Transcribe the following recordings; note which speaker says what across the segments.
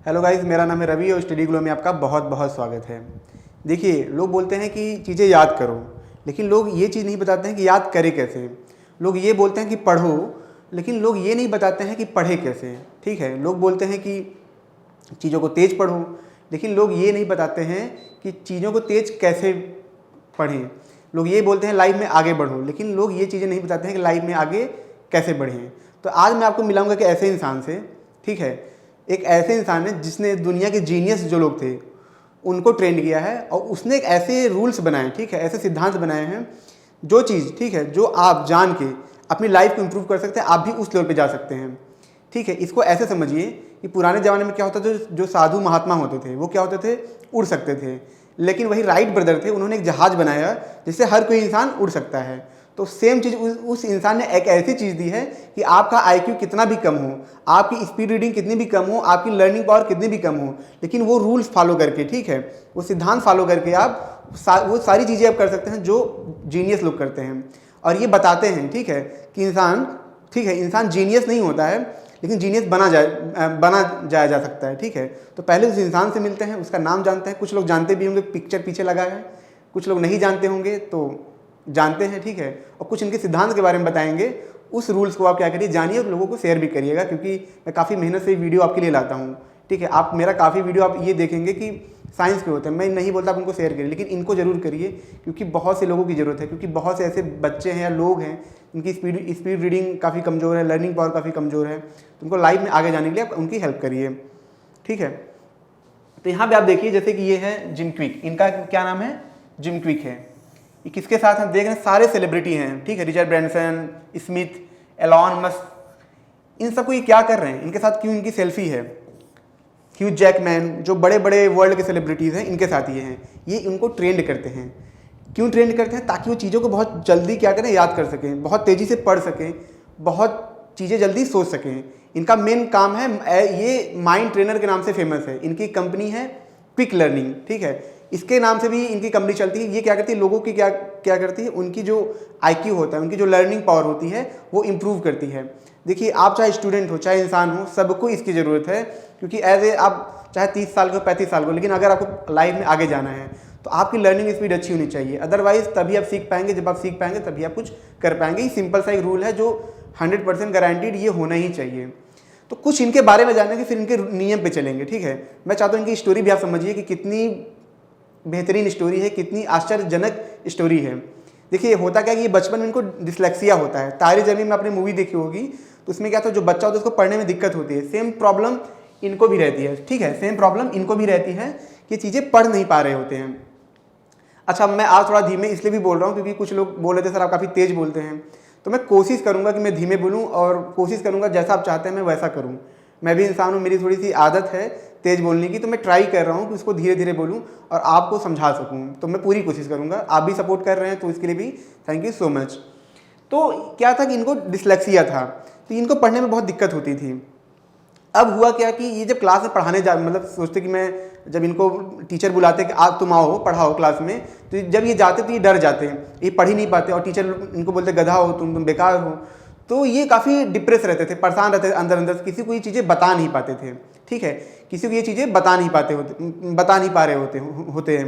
Speaker 1: Hello guys, मेरा नाम है रवि और स्टडी ग्लो में आपका बहुत बहुत स्वागत है। देखिए, लोग बोलते हैं कि चीज़ें याद करो, लेकिन लोग ये चीज़ नहीं बताते हैं कि याद करें कैसे। लोग ये बोलते हैं कि पढ़ो, लेकिन लोग ये नहीं बताते हैं कि पढ़े कैसे। ठीक है, लोग बोलते हैं कि चीज़ों को तेज़ पढ़ो, लेकिन लोग ये नहीं बताते हैं कि चीज़ों को तेज़ कैसे पढ़ें। लोग ये बोलते हैं लाइफ में आगे बढ़ो, लेकिन लोग ये चीज़ें नहीं बताते हैं कि लाइफ में आगे कैसे बढ़ें। तो आज मैं आपको मिलाऊंगा कि ऐसे इंसान से, ठीक है, एक ऐसे इंसान है जिसने दुनिया के जीनियस जो लोग थे उनको ट्रेंड किया है, और उसने एक ऐसे रूल्स बनाए, ठीक है, ऐसे सिद्धांत बनाए हैं जो चीज़, ठीक है, जो आप जान के अपनी लाइफ को इंप्रूव कर सकते हैं। आप भी उस लेवल पे जा सकते हैं। ठीक है, इसको ऐसे समझिए कि पुराने ज़माने में क्या होता था, जो साधु महात्मा होते थे वो क्या होते थे, उड़ सकते थे। लेकिन वही राइट ब्रदर थे, उन्होंने एक जहाज़ बनाया जिससे हर कोई इंसान उड़ सकता है। तो सेम चीज़ उस इंसान ने एक ऐसी चीज़ दी है कि आपका आईक्यू कितना भी कम हो, आपकी स्पीड रीडिंग कितनी भी कम हो, आपकी लर्निंग पावर कितनी भी कम हो, लेकिन वो रूल्स फॉलो करके, ठीक है, वो सिद्धांत फॉलो करके आप वो सारी चीज़ें आप कर सकते हैं जो जीनियस लोग करते हैं। और ये बताते हैं, ठीक है, कि इंसान, ठीक है, इंसान जीनियस नहीं होता है, लेकिन जीनियस बना जाया जा सकता है। ठीक है, तो पहले उस इंसान से मिलते हैं, उसका नाम जानते हैं। कुछ लोग जानते भी होंगे, पिक्चर पीछे लगा है, कुछ लोग नहीं जानते होंगे तो जानते हैं। ठीक है, और कुछ इनके सिद्धांत के बारे में बताएंगे। उस रूल्स को आप क्या करिए, जानिए और लोगों को शेयर भी करिएगा, क्योंकि मैं काफ़ी मेहनत से वीडियो आपके लिए लाता हूँ। ठीक है, आप मेरा काफ़ी वीडियो आप ये देखेंगे कि साइंस के होते हैं। मैं नहीं बोलता आप उनको शेयर करिए, लेकिन इनको जरूर करिए, क्योंकि बहुत से लोगों की ज़रूरत है। क्योंकि बहुत से ऐसे बच्चे हैं या लोग हैं इनकी स्पीड रीडिंग काफ़ी कमज़ोर है, लर्निंग पावर काफ़ी कमज़ोर है, तो उनको लाइफ में आगे जाने के लिए आप उनकी हेल्प करिए। ठीक है, तो यहाँ पे आप देखिए, जैसे कि ये है जिम क्विक, इनका क्या नाम है, जिम क्विक है। ये किसके साथ हम देख रहे हैं, सारे सेलिब्रिटी हैं। ठीक है, Richard Branson, Smith, Elon Musk, इन सबको ये क्या कर रहे हैं, इनके साथ क्यों इनकी सेल्फी है। ह्यू जैकमैन, जो बड़े बड़े वर्ल्ड के सेलिब्रिटीज़ हैं, इनके साथ ये हैं। ये इनको ट्रेंड करते हैं। क्यों ट्रेंड करते हैं, ताकि वो चीज़ों को बहुत जल्दी क्या करें, याद कर सकें, बहुत तेज़ी से पढ़ सकें, बहुत चीज़ें जल्दी सोच सकें। इनका मेन काम है, ये माइंड ट्रेनर के नाम से फेमस है। इनकी कंपनी है क्विक लर्निंग। ठीक है, इसके नाम से भी इनकी कंपनी चलती है। ये क्या करती है, लोगों की क्या क्या करती है, उनकी जो आईक्यू होता है, उनकी जो लर्निंग पावर होती है, वो इम्प्रूव करती है। देखिए, आप चाहे स्टूडेंट हो, चाहे इंसान हो, सबको इसकी ज़रूरत है। क्योंकि एज ए आप चाहे 30 साल को 35 साल को, लेकिन अगर आपको लाइफ में आगे जाना है तो आपकी लर्निंग स्पीड अच्छी होनी चाहिए। अदरवाइज तभी आप सीख पाएंगे, जब आप सीख पाएंगे तभी आप कुछ कर पाएंगे। ये सिंपल सा एक रूल है जो 100% गारंटीड ये होना ही चाहिए। तो कुछ इनके बारे में जानेंगे, फिर इनके नियम पे चलेंगे। ठीक है, मैं चाहता हूँ इनकी स्टोरी भी आप समझिए कि कितनी बेहतरीन स्टोरी है, कितनी आश्चर्यजनक स्टोरी है। देखिए, होता क्या है कि ये बचपन में इनको डिसलेक्सिया होता है। तारे ज़मीन में आपने मूवी देखी होगी, तो उसमें क्या था, जो बच्चा होता है उसको पढ़ने में दिक्कत होती है। सेम प्रॉब्लम इनको भी रहती है। ठीक है, सेम प्रॉब्लम इनको भी रहती है कि चीज़ें पढ़ नहीं पा रहे होते हैं। अच्छा, मैं आज थोड़ा धीमे इसलिए भी बोल रहा हूँ क्योंकि कुछ लोग बोल रहे थे सर आप काफ़ी तेज़ बोलते हैं, तो मैं कोशिश करूँगा कि मैं धीमे बोलूँ, और कोशिश करूँगा जैसा आप चाहते हैं मैं वैसा करूँ। मैं भी इंसान हूँ, मेरी थोड़ी सी आदत है तेज़ बोलने की, तो मैं ट्राई कर रहा हूँ कि उसको धीरे धीरे बोलूँ और आपको समझा सकूँ। तो मैं पूरी कोशिश करूँगा। आप भी सपोर्ट कर रहे हैं तो इसके लिए भी थैंक यू सो मच। तो क्या था कि इनको डिसलेक्सिया था, तो इनको पढ़ने में बहुत दिक्कत होती थी। अब हुआ क्या कि ये जब क्लास में पढ़ाने जा, मतलब सोचते कि मैं, जब इनको टीचर बुलाते कि आप तुम आओ पढ़ाओ क्लास में, तो जब ये जाते तो ये डर जाते हैं, ये पढ़ ही नहीं पाते, और टीचर इनको बोलते गधा हो तुम बेकार हो। तो ये काफ़ी डिप्रेस रहते थे, परेशान रहते थे अंदर अंदर, किसी को ये चीज़ें बता नहीं पाते थे। ठीक है, किसी को ये चीज़ें बता नहीं पा रहे होते हैं।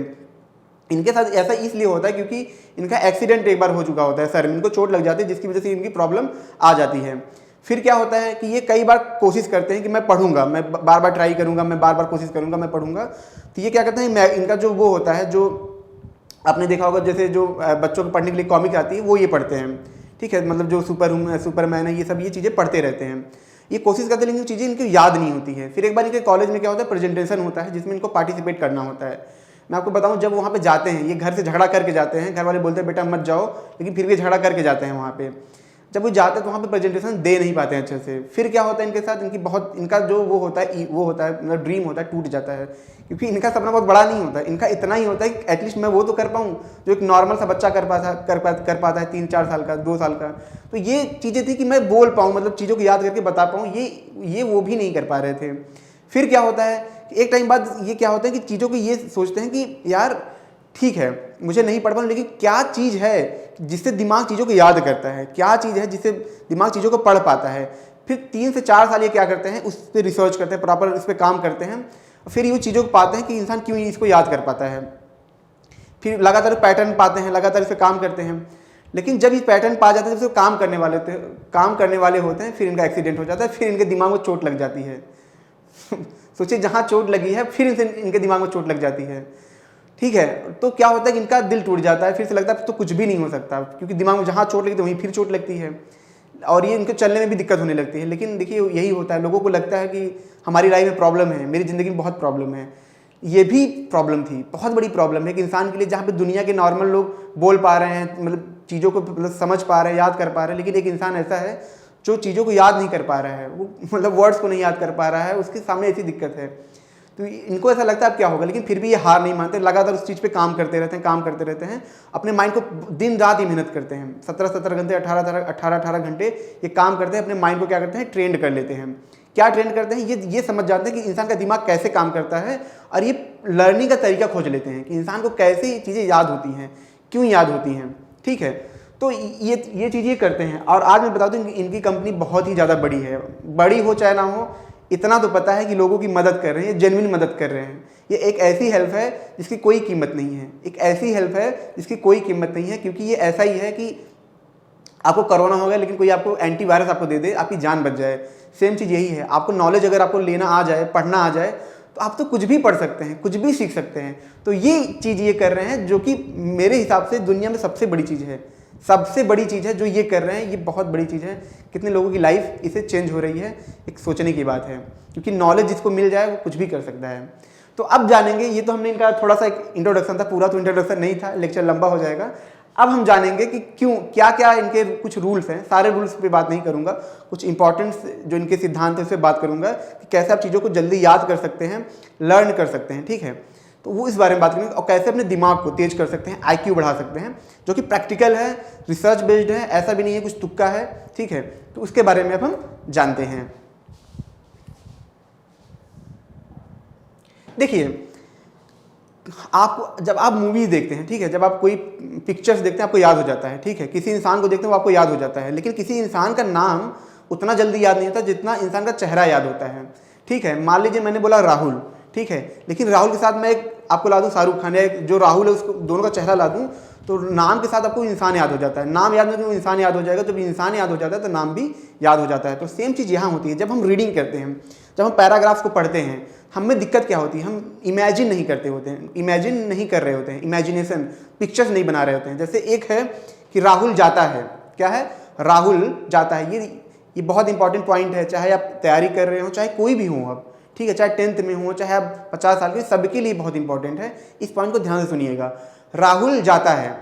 Speaker 1: इनके साथ ऐसा इसलिए होता है क्योंकि इनका एक्सीडेंट एक बार हो चुका होता है, सर में इनको चोट लग जाती है, जिसकी वजह से इनकी प्रॉब्लम आ जाती है। फिर क्या होता है कि ये कई बार कोशिश करते हैं कि मैं पढ़ूंगा, मैं बार बार ट्राई करूंगा, मैं बार बार कोशिश करूंगा, मैं पढ़ूंगा। तो ये क्या करते हैं, इनका जो वो होता है, जो आपने देखा होगा, जैसे जो बच्चों को पढ़ने के लिए कॉमिक आती है वो ये पढ़ते हैं। ठीक है, मतलब जो सुपरमैन है, ये सब ये चीज़ें पढ़ते रहते हैं। ये कोशिश करते हैं, लेकिन चीज़ें इनको याद नहीं होती है। फिर एक बार इनके कॉलेज में क्या होता है, प्रेजेंटेशन होता है जिसमें इनको पार्टिसिपेट करना होता है। मैं आपको बताऊं, जब वहाँ पे जाते हैं, ये घर से झगड़ा करके जाते हैं, घर वाले बोलते हैं बेटा मत जाओ, लेकिन फिर भी झगड़ा करके जाते हैं वहाँ पे। जब वो जाते हैं तो वहाँ पे प्रेजेंटेशन दे नहीं पाते हैं अच्छे से। फिर क्या होता है इनके साथ, इनका जो वो होता है मतलब ड्रीम होता है, टूट जाता है। क्योंकि इनका सपना बहुत बड़ा नहीं होता है, इनका इतना ही होता है कि एटलीस्ट मैं वो तो कर पाऊँ जो एक नॉर्मल सा बच्चा कर पाता है 3-4 साल का, 2 साल का। तो ये चीज़ें थी कि मैं बोल पाऊँ, मतलब चीज़ों को याद करके बता पाऊँ, ये वो भी नहीं कर पा रहे थे। फिर क्या होता है, एक टाइम बाद ये क्या होता है कि चीज़ों को ये सोचते हैं कि यार ठीक है मुझे नहीं पढ़ पाऊँ, लेकिन क्या चीज़ है जिससे दिमाग चीज़ों को याद करता है, क्या चीज़ है जिससे दिमाग चीज़ों को पढ़ पाता है। फिर 3 से 4 साल ये क्या करते हैं, उस पर रिसर्च करते हैं, प्रॉपर इस पर काम करते हैं, फिर ये चीज़ों को पाते हैं कि इंसान क्यों इसको याद कर पाता है। फिर लगातार पैटर्न पाते हैं, लगातार इस पर काम करते हैं, लेकिन जब ये पैटर्न पा जाते हैं, जब काम करने वाले होते हैं, फिर इनका एक्सीडेंट हो जाता है, फिर इनके दिमाग में चोट लग जाती है। सोचिए जहाँ चोट लगी है फिर इनके दिमाग में चोट लग जाती है, ठीक है। तो क्या होता है कि इनका दिल टूट जाता है, फिर से लगता है तो कुछ भी नहीं हो सकता, क्योंकि दिमाग में जहाँ चोट लगी तो वहीं फिर चोट लगती है, और ये इनको चलने में भी दिक्कत होने लगती है। लेकिन देखिए यही होता है, लोगों को लगता है कि हमारी लाइफ में प्रॉब्लम है, मेरी ज़िंदगी में बहुत प्रॉब्लम है। ये भी प्रॉब्लम थी, बहुत बड़ी प्रॉब्लम है कि इंसान के लिए, जहाँ पे दुनिया के नॉर्मल लोग बोल पा रहे हैं, मतलब चीज़ों को मतलब समझ पा रहे हैं, याद कर पा रहे हैं, लेकिन एक इंसान ऐसा है जो चीज़ों को याद नहीं कर पा रहा है, वो मतलब वर्ड्स को नहीं याद कर पा रहा है, उसके सामने ऐसी दिक्कत है। तो इनको ऐसा लगता है अब क्या होगा, लेकिन फिर भी ये हार नहीं मानते, लगातार उस चीज़ पे काम करते रहते हैं, अपने माइंड को दिन रात ही मेहनत करते हैं, 17 घंटे 18 घंटे ये काम करते हैं, अपने माइंड को क्या करते हैं, ट्रेंड कर लेते हैं। क्या ट्रेंड करते हैं, ये समझ जाते हैं कि इंसान का दिमाग कैसे काम करता है, और ये लर्निंग का तरीका खोज लेते हैं कि इंसान को कैसे चीज़ें याद होती हैं, क्यों याद होती हैं, ठीक है। तो ये चीज़ ये करते हैं। और आज मैं बता दूं इनकी कंपनी बहुत ही ज़्यादा बड़ी है, बड़ी हो चाहे ना हो, इतना तो पता है कि लोगों की मदद कर रहे हैं, जेन्युइन मदद कर रहे हैं। ये एक ऐसी हेल्प है जिसकी कोई कीमत नहीं है, एक ऐसी हेल्प है जिसकी कोई कीमत नहीं है, क्योंकि ये ऐसा ही है कि आपको कोरोना हो गया लेकिन कोई आपको एंटीवायरस आपको दे दे, आपकी जान बच जाए। सेम चीज़ यही है, आपको नॉलेज अगर आपको लेना आ जाए, पढ़ना आ जाए, तो आप तो कुछ भी पढ़ सकते हैं, कुछ भी सीख सकते हैं। तो ये चीज़ ये कर रहे हैं, जो कि मेरे हिसाब से दुनिया में सबसे बड़ी चीज़ है, सबसे बड़ी चीज़ है जो ये कर रहे हैं, ये बहुत बड़ी चीज़ है। कितने लोगों की लाइफ इससे चेंज हो रही है, एक सोचने की बात है, क्योंकि नॉलेज जिसको मिल जाए वो कुछ भी कर सकता है। तो अब जानेंगे, ये तो हमने इनका थोड़ा सा एक इंट्रोडक्शन था, पूरा तो इंट्रोडक्शन नहीं था, लेक्चर लंबा हो जाएगा। अब हम जानेंगे कि क्यों, क्या क्या इनके कुछ रूल्स हैं। सारे रूल्स पे बात नहीं करूंगा, कुछ इंपॉर्टेंट जो इनके सिद्धांत है उस पर बात करूंगा कि कैसे आप चीज़ों को जल्दी याद कर सकते हैं, लर्न कर सकते हैं, ठीक है। तो वो इस बारे में बात करेंगे, और कैसे अपने दिमाग को तेज कर सकते हैं, IQ बढ़ा सकते हैं, जो कि प्रैक्टिकल है, रिसर्च बेस्ड है, ऐसा भी नहीं है कुछ तुक्का है, ठीक है। तो उसके बारे में अब हम जानते हैं। देखिए, आपको जब आप मूवीज देखते हैं, ठीक है, जब आप कोई पिक्चर्स देखते हैं आपको याद हो जाता है, ठीक है। किसी इंसान को देखते हैं वो आपको याद हो जाता है, लेकिन किसी इंसान का नाम उतना जल्दी याद नहीं होता जितना इंसान का चेहरा याद होता है, ठीक है। मान लीजिए मैंने बोला राहुल, ठीक है, लेकिन राहुल के साथ मैं एक आपको ला दूं शाहरुख खान, या जो राहुल है उसको दोनों का चेहरा ला दूं, तो नाम के साथ आपको इंसान याद हो जाता है। नाम याद नहीं तो इंसान याद हो जाएगा, जब इंसान याद हो जाता है तो नाम भी याद हो जाता है। तो सेम चीज़ यहाँ होती है, जब हम रीडिंग करते हैं, जब हम पैराग्राफ्स को पढ़ते हैं, हमें दिक्कत क्या होती है, हम इमेजिन नहीं करते होते हैं, इमेजिन नहीं कर रहे होते हैं, इमेजिनेशन पिक्चर्स नहीं बना रहे होते हैं। जैसे एक है कि राहुल जाता है, क्या है, राहुल जाता है, ये बहुत इंपॉर्टेंट पॉइंट है, चाहे आप तैयारी कर रहे हो, चाहे कोई भी हो अब, ठीक है, चाहे 10th में हो, चाहे आप 50 साल के, सबके लिए बहुत इंपॉर्टेंट है। इस पॉइंट को ध्यान से सुनिएगा। राहुल जाता है,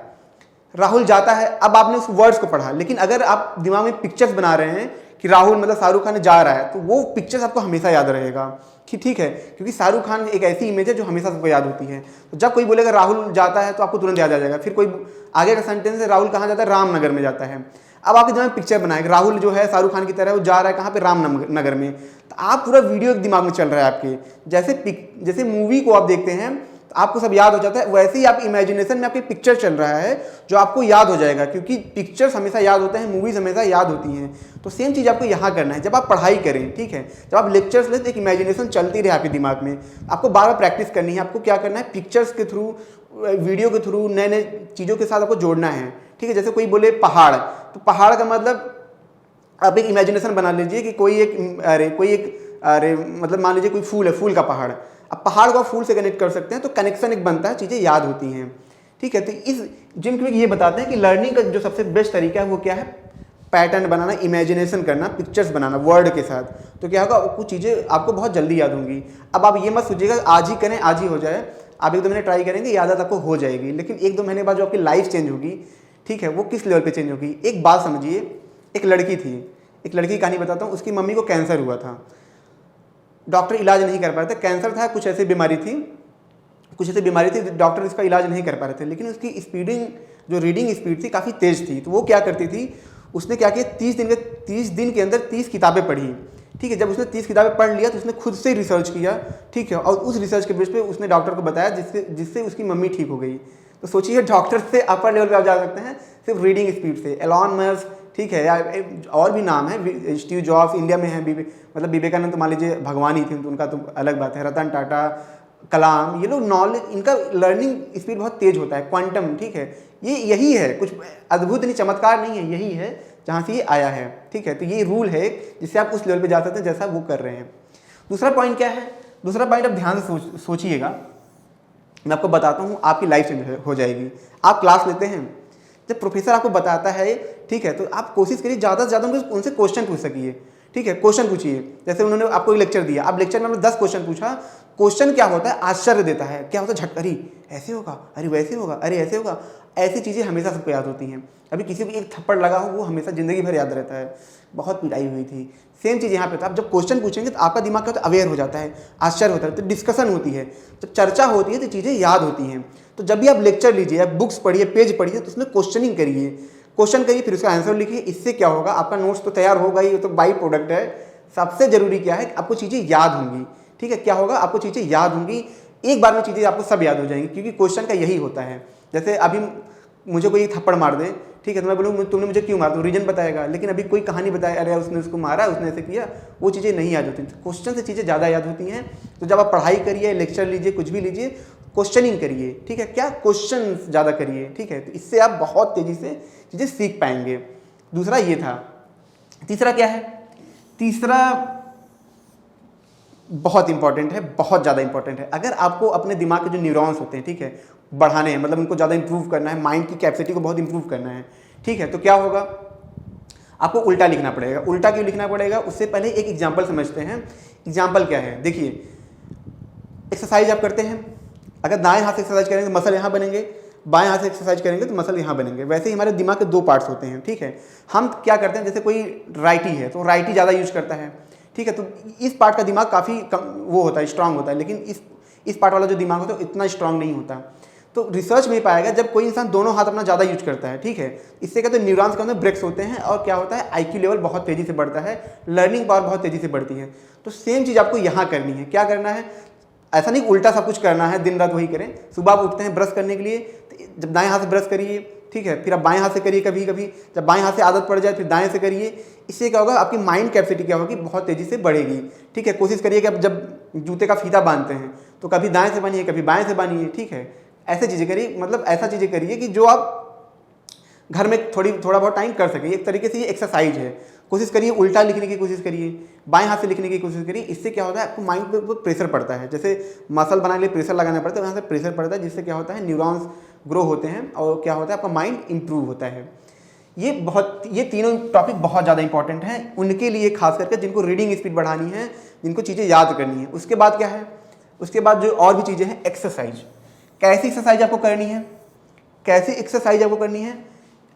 Speaker 1: राहुल जाता है, अब आपने उस वर्ड्स को पढ़ा, लेकिन अगर आप दिमाग में पिक्चर्स बना रहे हैं कि राहुल मतलब शाहरुख खान जा रहा है, तो वो पिक्चर्स आपको हमेशा याद रहेगा कि ठीक है, क्योंकि शाहरुख खान एक ऐसी इमेज है जो हमेशा सबको याद होती है। तो जब कोई बोलेगा राहुल जाता है तो आपको तुरंत याद आ जाएगा। फिर कोई आगे का सेंटेंस है, राहुल कहाँ जाता है, रामनगर में जाता है। अब आपके दिमाग में पिक्चर बनाएगा, राहुल जो है शाहरुख खान की तरह वो जा रहा है कहाँ पे, रामनगर में। तो आप पूरा वीडियो दिमाग में चल रहा है आपके, जैसे मूवी को आप देखते हैं तो आपको सब याद हो जाता है, वैसे ही आप इमेजिनेशन में आपकी पिक्चर चल रहा है जो आपको याद हो जाएगा, क्योंकि पिक्चर्स हमेशा याद होते हैं, मूवीज हमेशा याद होती हैं। तो सेम चीज़ आपको यहाँ करना है। जब आप पढ़ाई करें, ठीक है, जब आप लेक्चर्स लें तो एक इमेजिनेशन चलती रहे आपके दिमाग में, आपको बार बार प्रैक्टिस करनी है। आपको क्या करना है, पिक्चर्स के थ्रू, वीडियो के थ्रू, नए नए चीज़ों के साथ आपको जोड़ना है, ठीक है। जैसे कोई बोले पहाड़, तो पहाड़ का मतलब आप एक इमेजिनेशन बना लीजिए कि कोई एक मतलब मान लीजिए कोई फूल है, फूल का पहाड़। अब पहाड़ को फूल से कनेक्ट कर सकते हैं, तो कनेक्शन एक बनता है, चीज़ें याद होती हैं, ठीक है। तो इस जिम क्विक ये बताते हैं कि लर्निंग का जो सबसे बेस्ट तरीका है वो क्या है, पैटर्न बनाना, इमेजिनेशन करना, पिक्चर्स बनाना वर्ड के साथ। तो क्या होगा, कुछ चीज़ें आपको बहुत जल्दी याद होंगी। अब आप ये मत सोचिएगा आज ही करें, आज ही हो जाए। आप 1-2 महीने ट्राई करेंगे, याद आपको हो जाएगी, लेकिन 1-2 महीने बाद जो आपकी लाइफ चेंज होगी, ठीक है, वो किस लेवल पर चेंज होगी। एक बात समझिए, एक लड़की थी, एक लड़की की कहानी बताता हूँ। उसकी मम्मी को कैंसर हुआ था, डॉक्टर इलाज नहीं कर पा रहे थे, कैंसर था, कुछ ऐसी बीमारी थी, डॉक्टर इसका इलाज नहीं कर पा रहे थे। लेकिन उसकी स्पीडिंग, जो रीडिंग स्पीड थी, काफ़ी तेज़ थी। तो वो क्या करती थी, उसने क्या किया, 30 दिन के अंदर 30 किताबें पढ़ी, ठीक है। जब उसने 30 किताबें पढ़ लिया तो उसने खुद से रिसर्च किया, ठीक है, और उस रिसर्च के बेस पे उसने डॉक्टर को बताया, जिससे उसकी मम्मी ठीक हो गई। तो सोचिए, डॉक्टर से अपर लेवल पे आप जा सकते हैं सिर्फ रीडिंग स्पीड से। एलॉन मस्क, ठीक है, या और भी नाम है, स्टीव जॉब्स इंडिया में है, मतलब विवेकानंद तो मान लीजिए भगवान ही थे, तो उनका तो अलग बात है, रतन टाटा, कलाम, ये लोग नॉलेज, इनका लर्निंग स्पीड बहुत तेज होता है, क्वांटम, ठीक है, ये यही है, कुछ अद्भुत नहीं, चमत्कार नहीं है, यही है जहाँ से ये आया है, ठीक है। तो ये रूल है जिससे आप उस लेवल पे जा सकते हैं जैसा वो कर रहे हैं। दूसरा पॉइंट क्या है, दूसरा पॉइंट आप ध्यान से सोचिएगा, मैं आपको बताता हूँ, आपकी लाइफ चेंज हो जाएगी। आप क्लास लेते हैं, जब प्रोफेसर आपको बताता है, ठीक है, तो आप कोशिश करिए ज़्यादा से ज़्यादा उनसे क्वेश्चन पूछ सकिए, ठीक है, क्वेश्चन पूछिए। जैसे उन्होंने आपको एक लेक्चर दिया, आप लेक्चर में 10 क्वेश्चन पूछा, क्वेश्चन क्या होता है, आश्चर्य देता है, क्या होता है, झट, अरे ऐसे होगा, अरे वैसे होगा, अरे ऐसे होगा, ऐसी चीज़ें हमेशा सबको याद होती हैं। अभी किसी को एक थप्पड़ लगा हो, वो हमेशा ज़िंदगी भर याद रहता है, बहुत पिटाई हुई थी, सेम चीज़ यहाँ पे था। आप जब क्वेश्चन पूछेंगे तो आपका दिमाग क्या होता है, अवेयर हो जाता है, आश्चर्य होता है, तो डिस्कशन होती है, जब चर्चा होती है तो चीज़ें याद होती हैं। तो जब भी आप लेक्चर लीजिए, आप बुक्स पढ़िए, पेज पढ़िए, तो उसमें क्वेश्चनिंग करिए, क्वेश्चन करिए, फिर उसका आंसर लिखिए। इससे क्या होगा, आपका नोट्स तो तैयार होगा ही, तो बाई प्रोडक्ट है। सबसे जरूरी क्या है, आपको चीज़ें याद होंगी, ठीक है, क्या होगा, आपको चीज़ें याद होंगी, एक बार में चीज़ें आपको सब याद हो जाएंगी, क्योंकि क्वेश्चन का यही होता है। जैसे अभी मुझे कोई थप्पड़ मार दे, ठीक है, तो मैं बोलूँ तुमने मुझे क्यों मारा, तो रीजन बताएगा, लेकिन अभी कोई कहानी बताए, अरे उसने उसको मारा, उसने ऐसे किया, वो चीज़ें नहीं याद होती। क्वेश्चन से चीज़ें ज़्यादा याद होती हैं। तो जब आप पढ़ाई करिए, लेक्चर लीजिए, कुछ भी लीजिए, क्वेश्चनिंग करिए, ठीक है, क्या क्वेश्चन ज़्यादा करिए, ठीक है, तो इससे आप बहुत तेज़ी से चीज़ें सीख पाएंगे। दूसरा ये था। तीसरा क्या है, तीसरा बहुत इंपॉर्टेंट है, बहुत ज़्यादा इंपॉर्टेंट है। अगर आपको अपने दिमाग के जो न्यूरॉन्स होते हैं, ठीक है, बढ़ाने हैं, मतलब उनको ज़्यादा इंप्रूव करना है, माइंड की कैपेसिटी को बहुत इंप्रूव करना है, ठीक है, तो क्या होगा, आपको उल्टा लिखना पड़ेगा। उल्टा क्यों लिखना पड़ेगा, उससे पहले एक एग्जाम्पल समझते हैं। एग्जाम्पल क्या है, देखिए, एक्सरसाइज आप करते हैं, अगर दाएं हाथ से एक्सरसाइज करेंगे तो मसल यहाँ बनेंगे, बाएं हाथ से एक्सरसाइज करेंगे तो मसल यहाँ बनेंगे। वैसे ही हमारे दिमाग के दो पार्ट्स होते हैं, ठीक है। हम क्या करते हैं, जैसे कोई राइटी है तो राइटी ज़्यादा यूज करता है, ठीक है, तो इस पार्ट का दिमाग काफ़ी वो होता है, स्ट्रांग होता है, लेकिन इस पार्ट वाला जो दिमाग होता है इतना स्ट्रांग नहीं होता। तो रिसर्च में पाएगा जब कोई इंसान दोनों हाथ अपना ज़्यादा यूज करता है, ठीक है, इससे क्या, तो न्यूरॉन्स के अंदर ब्रेक्स होते हैं, और क्या होता है, आईक्यू लेवल बहुत तेज़ी से बढ़ता है, लर्निंग पावर बहुत तेज़ी से बढ़ती है। तो सेम चीज़ आपको यहाँ करनी है। क्या करना है, ऐसा नहीं उल्टा सब कुछ करना है, दिन रात वही करें। सुबह आप उठते हैं ब्रश करने के लिए, तो जब दाएं हाथ से ब्रश करिए, ठीक है, फिर आप बाएं हाथ से करिए, कभी कभी जब बाएं हाथ से आदत पड़ जाए फिर दाएं से करिए। इससे क्या होगा, आपकी माइंड कैपेसिटी क्या होगी, बहुत तेज़ी से बढ़ेगी, ठीक है। कोशिश करिए कि आप जब जूते का फीता बांधते हैं तो कभी दाएं से बांधिए, कभी बाएं से बांधिए, ठीक है, ऐसे चीज़ें करिए, मतलब ऐसा चीज़ें करिए कि जो आप घर में थोड़ा बहुत टाइम कर सकें। एक तरीके से ये एक्सरसाइज है। कोशिश करिए उल्टा लिखने की कोशिश करिए, बाएं हाथ से लिखने की कोशिश करिए। इससे क्या होता है, आपको माइंड पे प्रेशर पड़ता है, जैसे मसल बनाने के लिए प्रेशर लगाना पड़ता है, वहाँ से प्रेशर पड़ता है, जिससे क्या होता है, न्यूरॉन्स ग्रो होते हैं, और क्या होता है, आपका माइंड इंप्रूव होता है। ये तीनों टॉपिक बहुत ज़्यादा इंपॉर्टेंट हैं उनके लिए, खास करके जिनको रीडिंग स्पीड बढ़ानी है, जिनको चीज़ें याद करनी है। उसके बाद क्या है, उसके बाद जो और भी चीज़ें हैं, एक्सरसाइज। कैसी एक्सरसाइज आपको करनी है, कैसी एक्सरसाइज आपको करनी है,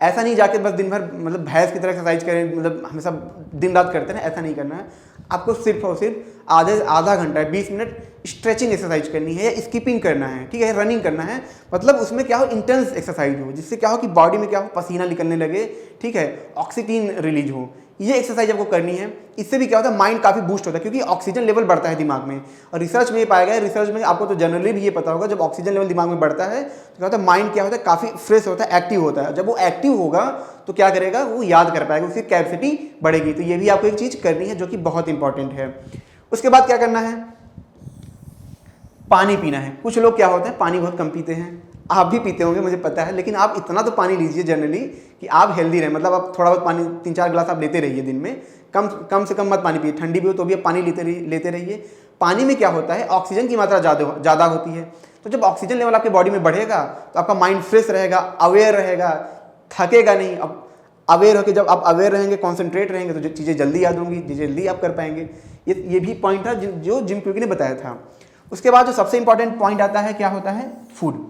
Speaker 1: ऐसा नहीं जाके बस दिन भर मतलब भैंस की तरह एक्सरसाइज करें, मतलब हमेशा दिन रात करते हैं, ऐसा नहीं करना है। आपको सिर्फ और सिर्फ आधा घंटा 20 मिनट स्ट्रेचिंग एक्सरसाइज करनी है, या स्किपिंग करना है, ठीक है, रनिंग करना है। मतलब उसमें क्या हो, इंटेंस एक्सरसाइज हो, जिससे क्या हो कि बॉडी में क्या हो, पसीना निकलने लगे, ठीक है, ऑक्सीजन रिलीज हो। ये एक्सरसाइज आपको करनी है। इससे भी क्या होता है, माइंड काफ़ी बूस्ट होता है, क्योंकि ऑक्सीजन लेवल बढ़ता है दिमाग में। और रिसर्च में ये पाया गया है, रिसर्च में आपको तो जनरली भी ये पता होगा, जब ऑक्सीजन लेवल दिमाग में बढ़ता है तो क्या होता है, माइंड क्या होता है, काफ़ी फ्रेश होता है, एक्टिव होता है। जब वो एक्टिव होगा तो क्या करेगा, वो याद कर पाएगा, उसकी कैपेसिटी बढ़ेगी। तो ये भी आपको एक चीज़ करनी है जो कि बहुत इंपॉर्टेंट है। उसके बाद क्या करना है, पानी पीना है। कुछ लोग क्या होते हैं, पानी बहुत कम पीते हैं, आप भी पीते होंगे मुझे पता है, लेकिन आप इतना तो पानी लीजिए जनरली कि आप हेल्दी रहें। मतलब आप थोड़ा बहुत पानी 3-4 गिलास आप लेते रहिए दिन में, कम से कम मत पानी पिए। ठंडी भी हो तो भी आप पानी लेते रहिए। पानी में क्या होता है, ऑक्सीजन की मात्रा ज़्यादा होती है। तो जब ऑक्सीजन लेवल आपके बॉडी में बढ़ेगा तो आपका माइंड फ्रेश रहेगा, अवेयर रहेगा, थकेगा नहीं। अब अवेयर होकर जब आप अवेयर रहेंगे, कॉन्सेंट्रेट रहेंगे, तो चीज़ें जल्दी याद होंगी, जल्दी आप कर पाएंगे। ये भी पॉइंट था जो जिम क्यूकी ने बताया था। उसके बाद जो सबसे इंपॉर्टेंट पॉइंट आता है, क्या होता है, फूड।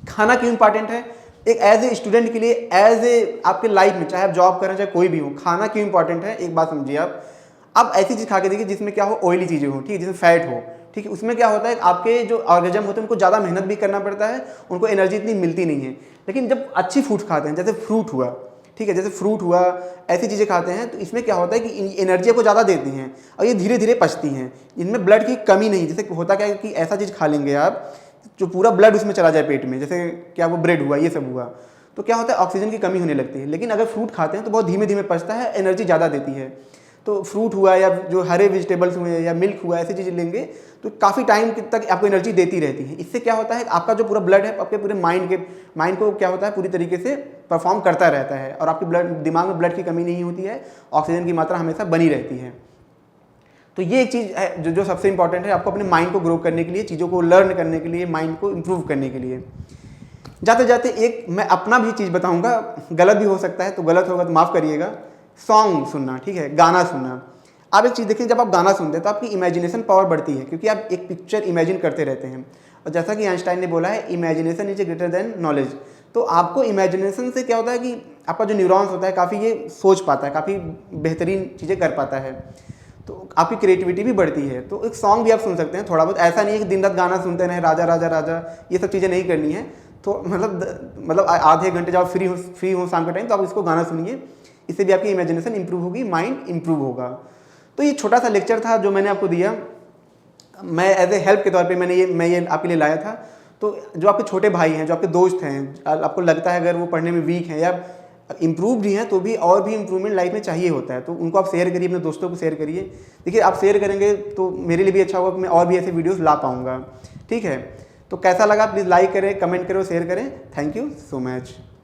Speaker 1: खाना क्यों इंपॉर्टेंट है, एक एज ए स्टूडेंट के लिए, एज ए आपके लाइफ में, चाहे आप जॉब करें चाहे कोई भी हो, खाना क्यों इंपॉर्टेंट है, एक बात समझिए आप ऐसी चीज़ खा के देखिए जिसमें क्या हो, ऑयली चीज़ें हो, ठीक है, जिसमें फैट हो, ठीक है। उसमें क्या होता है, आपके जो ऑर्गेजम होते हैं उनको ज़्यादा मेहनत भी करना पड़ता है, उनको एनर्जी इतनी मिलती नहीं है। लेकिन जब अच्छी फूड खाते हैं, जैसे फ्रूट हुआ, ठीक है, जैसे फ्रूट हुआ, ऐसी चीज़ें खाते हैं, तो इसमें क्या होता है कि एनर्जी को ज़्यादा देती हैं और ये धीरे धीरे पचती हैं। इनमें ब्लड की कमी नहीं, जैसे होता क्या है कि ऐसा चीज़ खा लेंगे आप जो पूरा ब्लड उसमें चला जाए पेट में, जैसे क्या वो ब्रेड हुआ, ये सब हुआ, तो क्या होता है, ऑक्सीजन की कमी होने लगती है। लेकिन अगर फ्रूट खाते हैं तो बहुत धीमे धीमे पचता है, एनर्जी ज़्यादा देती है। तो फ्रूट हुआ या जो हरे वेजिटेबल्स हुए या मिल्क हुआ, ऐसी चीज़ें लेंगे तो काफ़ी टाइम तक आपको एनर्जी देती रहती है। इससे क्या होता है, आपका जो पूरा ब्लड है आपके पूरे माइंड को क्या होता है, पूरी तरीके से परफॉर्म करता रहता है और आपके दिमाग में ब्लड की कमी नहीं होती है, ऑक्सीजन की मात्रा हमेशा बनी रहती है। तो ये एक चीज़ है जो सबसे इंपॉर्टेंट है आपको अपने माइंड को ग्रो करने के लिए, चीज़ों को लर्न करने के लिए, माइंड को इम्प्रूव करने के लिए। जाते जाते एक मैं अपना भी चीज़ बताऊंगा, गलत भी हो सकता है, तो गलत होगा तो माफ़ करिएगा। सॉन्ग सुनना, ठीक है, गाना सुनना। आप एक चीज़ देखें, जब आप गाना सुनते हैं तो आपकी इमेजिनेशन पावर बढ़ती है, क्योंकि आप एक पिक्चर इमेजिन करते रहते हैं। और जैसा कि आइंस्टाइन ने बोला है, imagination is greater than knowledge. तो आपको इमेजिनेशन से क्या होता है कि आपका जो न्यूरॉन्स होता है काफ़ी ये सोच पाता है, काफ़ी बेहतरीन चीज़ें कर पाता है, तो आपकी क्रिएटिविटी भी बढ़ती है। तो एक सॉन्ग भी आप सुन सकते हैं थोड़ा बहुत, ऐसा नहीं है कि दिन रात गाना सुनते रहें, राजा राजा राजा, ये सब चीज़ें नहीं करनी है। तो मतलब आधे घंटे जब फ्री हो शाम के टाइम, तो आप इसको गाना सुनिए, इससे भी आपकी इमेजिनेशन इंप्रूव होगी, माइंड इंप्रूव होगा। तो ये छोटा सा लेक्चर था जो मैंने आपको दिया, मैं एज ए हेल्प के तौर पे मैं ये आपके लिए लाया था। तो जो आपके छोटे भाई हैं, जो आपके दोस्त हैं, आपको लगता है अगर वो पढ़ने में वीक हैं या इम्प्रूव भी हैं, तो भी और भी इम्प्रूवमेंट लाइफ में चाहिए होता है, तो उनको आप शेयर करिए, अपने दोस्तों को शेयर करिए। देखिए, आप शेयर करेंगे तो मेरे लिए भी अच्छा होगा कि मैं और भी ऐसे वीडियोस ला पाऊँगा। ठीक है, तो कैसा लगा प्लीज़ लाइक करें, कमेंट करें और शेयर करें। Thank you so much.